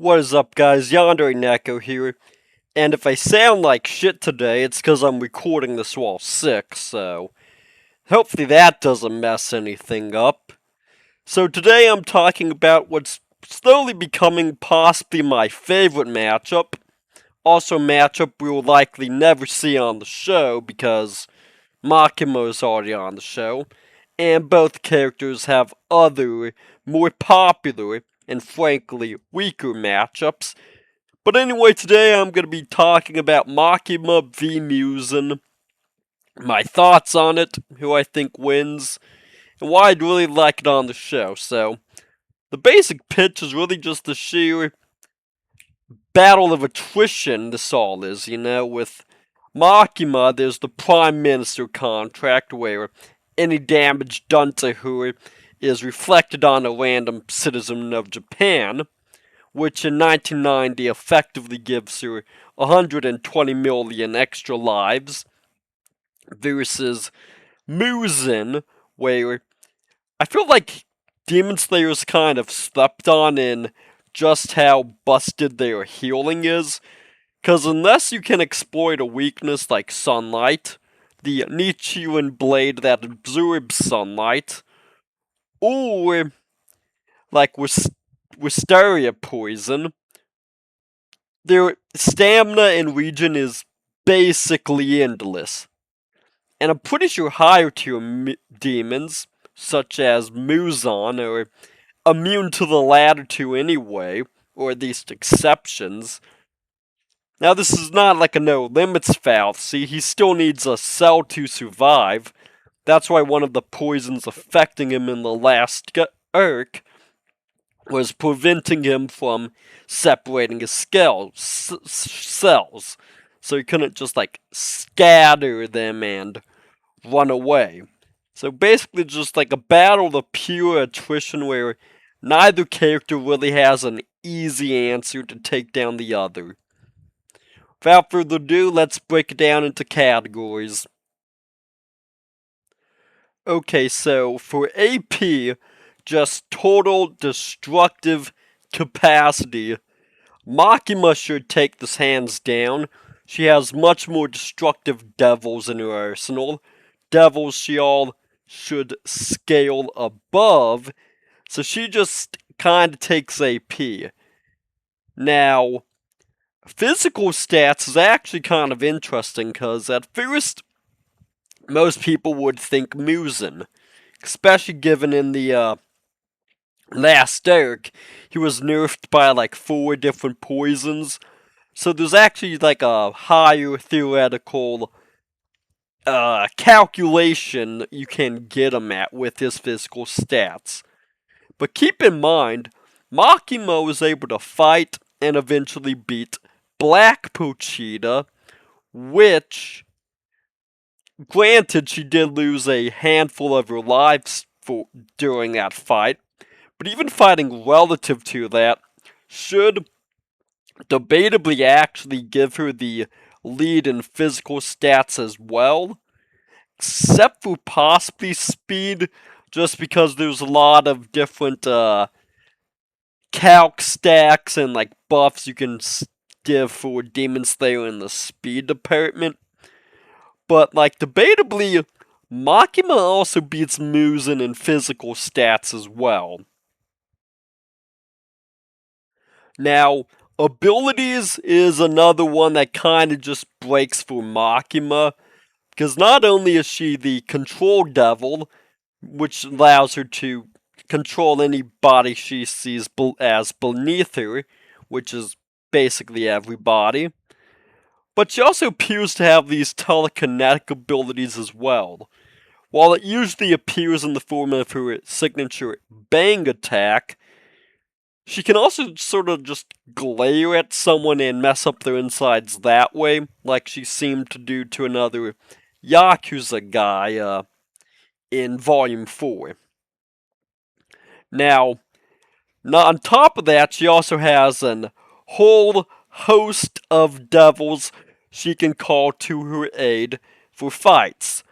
What is up, guys? Yandere Neko here, and if I sound like shit today, it's because I'm recording this while sick, so hopefully that doesn't mess anything up. So today I'm talking about what's slowly becoming possibly my favorite matchup, also a matchup we will likely never see on the show because Makima is already on the show, and both characters have other, more popular, and frankly weaker matchups. But anyway, today I'm going to be talking about Makima v Muzan, my thoughts on it, who I think wins, and why I'd really like it on the show. So, the basic pitch is really just the sheer battle of attrition this all is, with Makima, there's the Prime Minister contract where any damage done to her is reflected on a random citizen of Japan, which in 1990 effectively gives her 120 million extra lives, versus Muzan, where I feel like Demon Slayer's kind of slept on in just how busted their healing is, because unless you can exploit a weakness like sunlight, the Nichiren blade that absorbs sunlight, or like Wisteria poison, their stamina and regen is basically endless. And I'm pretty sure higher tier demons, such as Muzan, are immune to the latter two anyway, or at least exceptions. Now, this is not like a no limits fallacy, he still needs a cell to survive. That's why one of the poisons affecting him in the last arc was preventing him from separating his cells. So he couldn't just like scatter them and run away. So basically just like a battle of pure attrition where neither character really has an easy answer to take down the other. Without further ado, let's break it down into categories. Okay, so for AP, just total destructive capacity, Makima should take this hands down. She has much more destructive devils in her arsenal. Devils she all should scale above, so she just kinda takes AP. Now, physical stats is actually kind of interesting, because at first, most people would think Muzan, especially given in the last arc, he was nerfed by like 4 different poisons. So there's actually like a higher theoretical calculation you can get him at with his physical stats. But keep in mind, Makima was able to fight and eventually beat Black Pochita, which, granted, she did lose a handful of her lives during that fight, but even fighting relative to that should debatably actually give her the lead in physical stats as well, except for possibly speed, just because there's a lot of different calc stacks and like buffs you can give for Demon Slayer in the speed department. But like debatably, Makima also beats Muzan in physical stats as well. Now, abilities is another one that kind of just breaks for Makima, because not only is she the control devil, which allows her to control anybody she sees as beneath her, which is basically everybody, but she also appears to have these telekinetic abilities as well. While it usually appears in the form of her signature bang attack, she can also sort of just glare at someone and mess up their insides that way, like she seemed to do to another Yakuza guy in Volume 4. Now, on top of that, she also has a whole host of devils she can call to her aid for fights.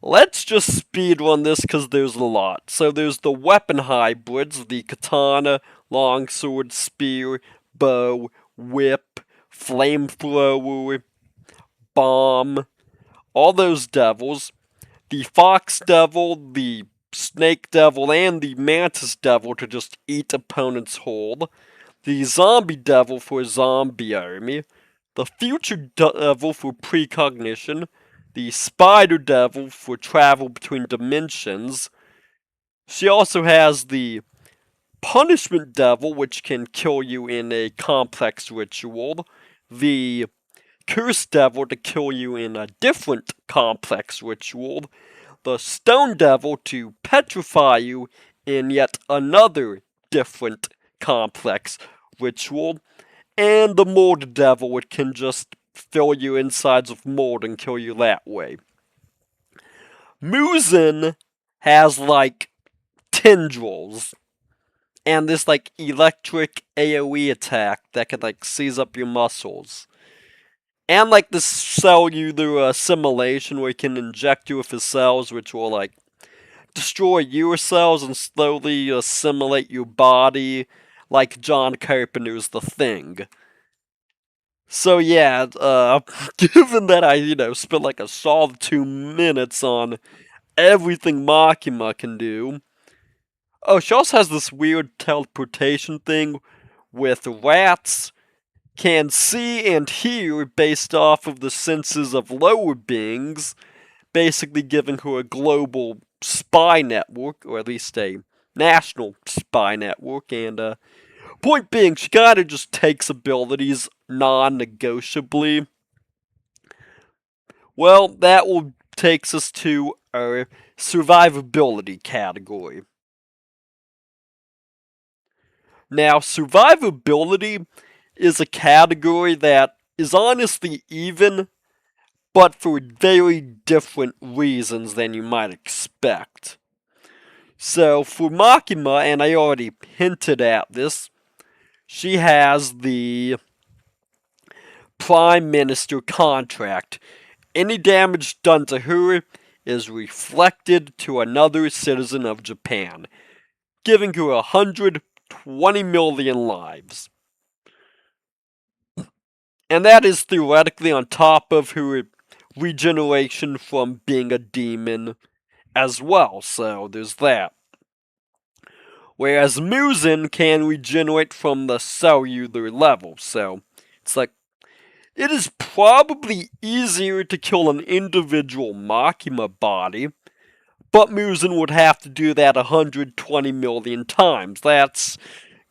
Let's just speedrun this because there's a lot. So there's the weapon hybrids, the katana, longsword, spear, bow, whip, flamethrower, bomb, all those devils. The fox devil, the snake devil, and the mantis devil to just eat opponents whole. The zombie devil for zombie army. The future devil for precognition. The spider devil for travel between dimensions. She also has the punishment devil, which can kill you in a complex ritual. The curse devil to kill you in a different complex ritual. The stone devil to petrify you in yet another different complex ritual. And the mold devil, which can just fill you insides of mold and kill you that way. Muzan has like tendrils and this like electric AoE attack that can like seize up your muscles. And like this cellular assimilation where you can inject you with his cells, which will like destroy your cells and slowly assimilate your body, like John Carpenter's The Thing. So yeah, given that I spent like a solid 2 minutes on everything Makima can do. Oh, she also has this weird teleportation thing with rats can see and hear based off of the senses of lower beings, basically giving her a global spy network, or at least a national spy network, and point being, she kinda just takes abilities non-negotiably. Well, that will takes us to our survivability category. Now, survivability is a category that is honestly even, but for very different reasons than you might expect. So, for Makima, and I already hinted at this, she has the Prime Minister contract. Any damage done to her is reflected to another citizen of Japan, giving her 120 million lives. And that is theoretically on top of her regeneration from being a demon as well, so there's that. Whereas Muzan can regenerate from the cellular level, so it's like it is probably easier to kill an individual Makima body, but Muzan would have to do that 120 million times. That's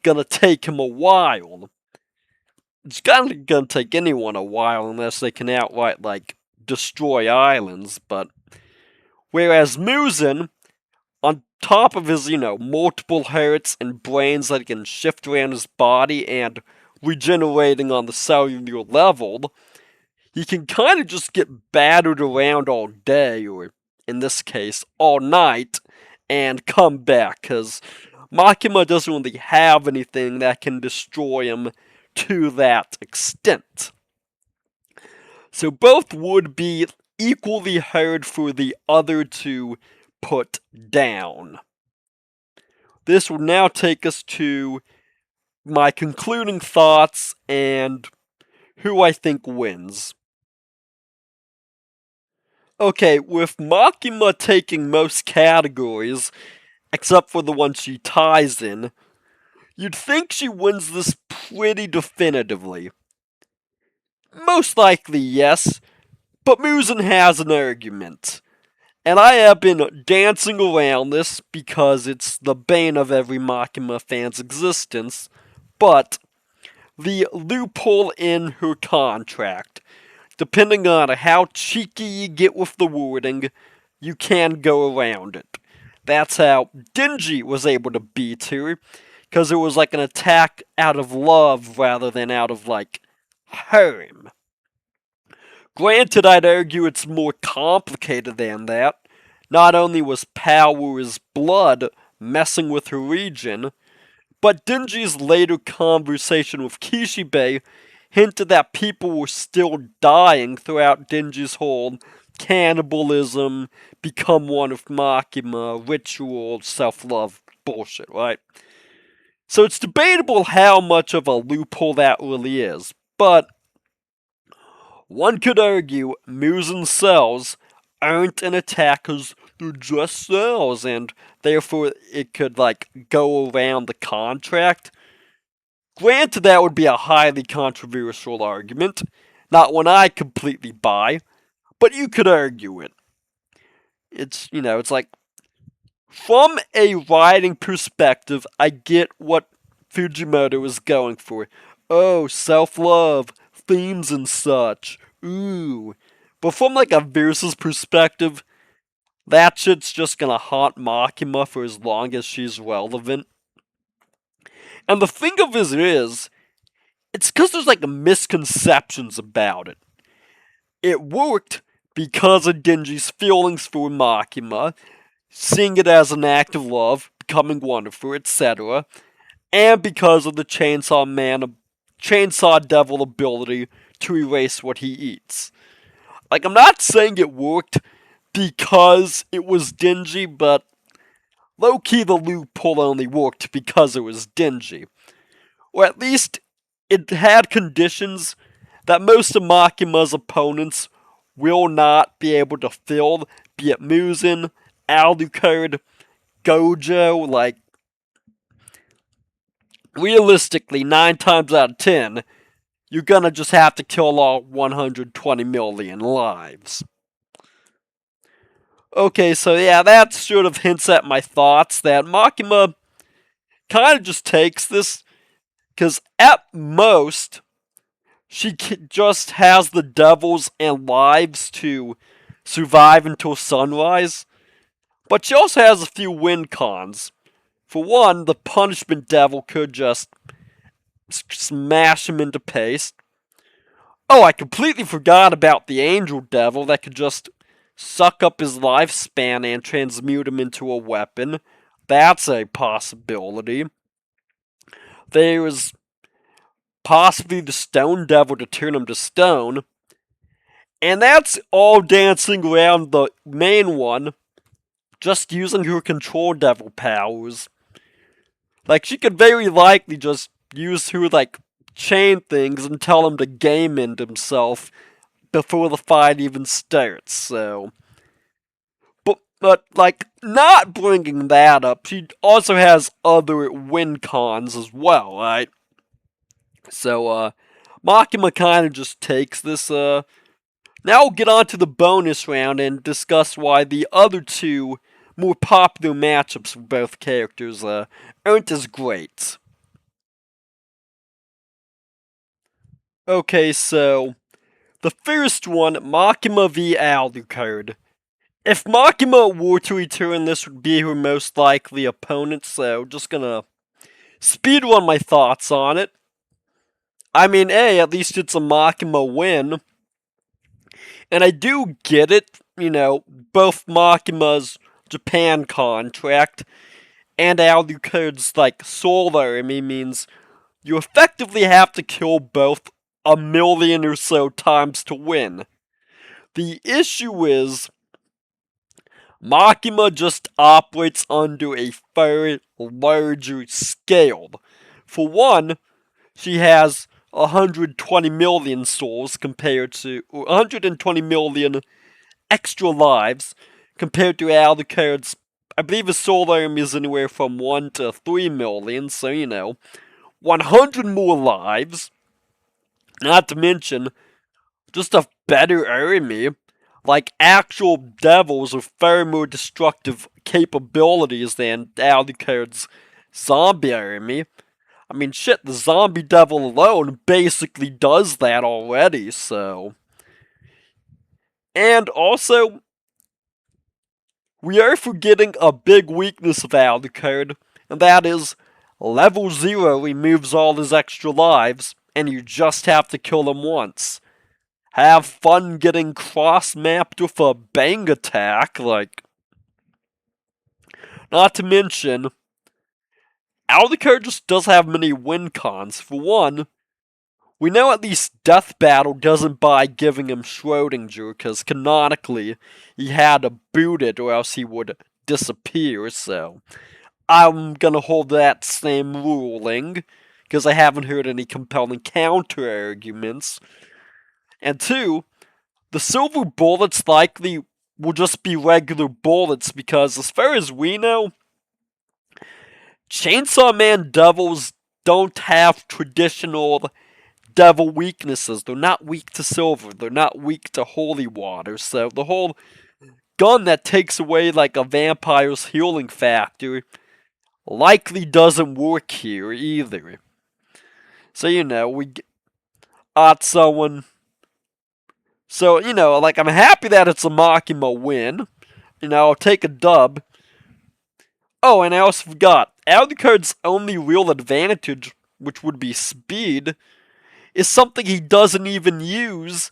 gonna take him a while. It's kinda gonna take anyone a while unless they can outright, like, destroy islands, but whereas Muzan, on top of his, multiple hearts and brains that he can shift around his body and regenerating on the cellular level, he can kind of just get battered around all day, or in this case, all night, and come back, because Makima doesn't really have anything that can destroy him to that extent. So both would be equally hard for the other to put down. This will now take us to my concluding thoughts and who I think wins. Okay, with Makima taking most categories, except for the one she ties in, you'd think she wins this pretty definitively. Most likely, yes, but Muzan has an argument. And I have been dancing around this because it's the bane of every Makima fan's existence, but the loophole in her contract. Depending on how cheeky you get with the wording, you can go around it. That's how Denji was able to beat her, because it was like an attack out of love rather than out of, like, harm. Granted, I'd argue it's more complicated than that. Not only was Power's blood messing with her region, but Denji's later conversation with Kishibe hinted that people were still dying throughout Denji's whole cannibalism, become one with Makima, ritual, self-love bullshit, right? So it's debatable how much of a loophole that really is, but one could argue Muzan cells aren't an attack because they're just cells, and therefore it could, like, go around the contract. Granted, that would be a highly controversial argument, not one I completely buy, but you could argue it. It's like, from a writing perspective, I get what Fujimoto is going for. Oh, self-love, themes and such. Ooh. But from, like, a versus perspective, that shit's just gonna haunt Makima for as long as she's relevant. And the thing of it is, it's because there's, like, misconceptions about it. It worked because of Denji's feelings for Makima, seeing it as an act of love, becoming one of her, etc., and because of the Chainsaw Devil ability to erase what he eats. Like, I'm not saying it worked because it was Denji, but low-key the loophole only worked because it was Denji. Or at least, it had conditions that most of Makima's opponents will not be able to fill, be it Muzan, Alucard, Gojo. Like, realistically, 9 times out of 10, you're gonna just have to kill all 120 million lives. Okay, so yeah, that sort of hints at my thoughts that Makima kind of just takes this, because at most, she just has the devils and lives to survive until sunrise, but she also has a few win cons. For one, the punishment devil could just smash him into paste. Oh, I completely forgot about the angel devil that could just suck up his lifespan and transmute him into a weapon. That's a possibility. There's possibly the stone devil to turn him to stone. And that's all dancing around the main one, just using her control devil powers. Like, she could very likely just use her, like, chain things and tell him to game end himself before the fight even starts, so. But, like, not bringing that up, she also has other win cons as well, right? So, Makima kind of just takes this, Now we'll get on to the bonus round and discuss why the other two more popular matchups for both characters, aren't as great. Okay, so, the first one, Makima v Alucard. If Makima were to return, this would be her most likely opponent, so just gonna speedrun my thoughts on it. I mean, at least it's a Makima win. And I do get it, both Makima's Japan contract and Alucard's, like, Soul Army means you effectively have to kill both a million or so times to win. The issue is, Makima just operates under a far larger scale. For one, she has 120 million souls compared to 120 million extra lives compared to Alucard's. I believe his soul army is anywhere from 1 to 3 million, so 100 more lives. Not to mention, just a better army. Like, actual devils with far more destructive capabilities than Alucard's zombie army. I mean, shit, the zombie devil alone basically does that already, so. And also, we are forgetting a big weakness of Alucard, and that is, level 0 removes all his extra lives, and you just have to kill him once. Have fun getting cross-mapped with a bang attack, like. Not to mention, Alucard just does have many win cons. For one, we know at least Death Battle doesn't buy giving him Schrodinger, because canonically, he had to boot it or else he would disappear, so. I'm gonna hold that same ruling, because I haven't heard any compelling counter arguments. And two, the silver bullets likely will just be regular bullets because, as far as we know, Chainsaw Man devils don't have traditional devil weaknesses. They're not weak to silver, they're not weak to holy water, so the whole gun that takes away like a vampire's healing factor likely doesn't work here either. So, we got someone. So, like, I'm happy that it's a Makima win. I'll take a dub. Oh, and I also forgot, Alucard's only real advantage, which would be speed, is something he doesn't even use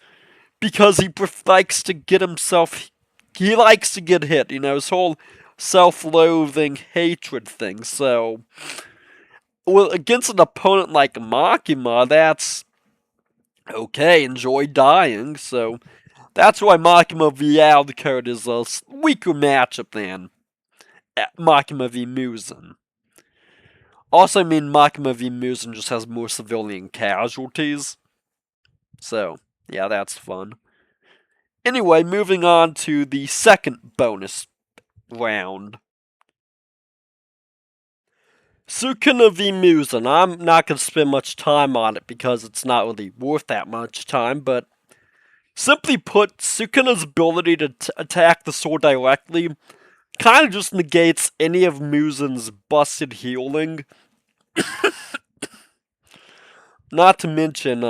because he likes to get himself. He likes to get hit, his whole self-loathing hatred thing. So, well, against an opponent like Makima, that's okay, enjoy dying. So, that's why Makima v Alucard is a weaker matchup than Makima v Muzan. Also, I mean, Makima v Muzan just has more civilian casualties. So, yeah, that's fun. Anyway, moving on to the second bonus round. Sukuna v Muzan. I'm not going to spend much time on it because it's not really worth that much time, but simply put, Sukuna's ability to attack the sword directly kind of just negates any of Muzan's busted healing. Not to mention,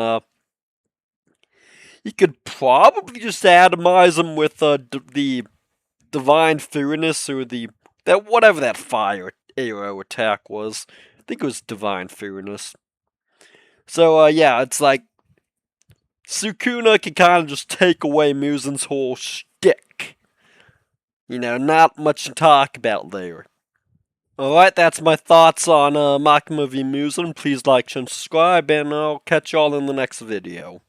you could probably just atomize him with the Divine Furnace or whatever that fire arrow attack was. I think it was Divine Furnace. So yeah, it's like Sukuna can kind of just take away Muzan's whole shtick. Not much to talk about there. Alright, that's my thoughts on Makima v Muzan. Please like and subscribe, and I'll catch y'all in the next video.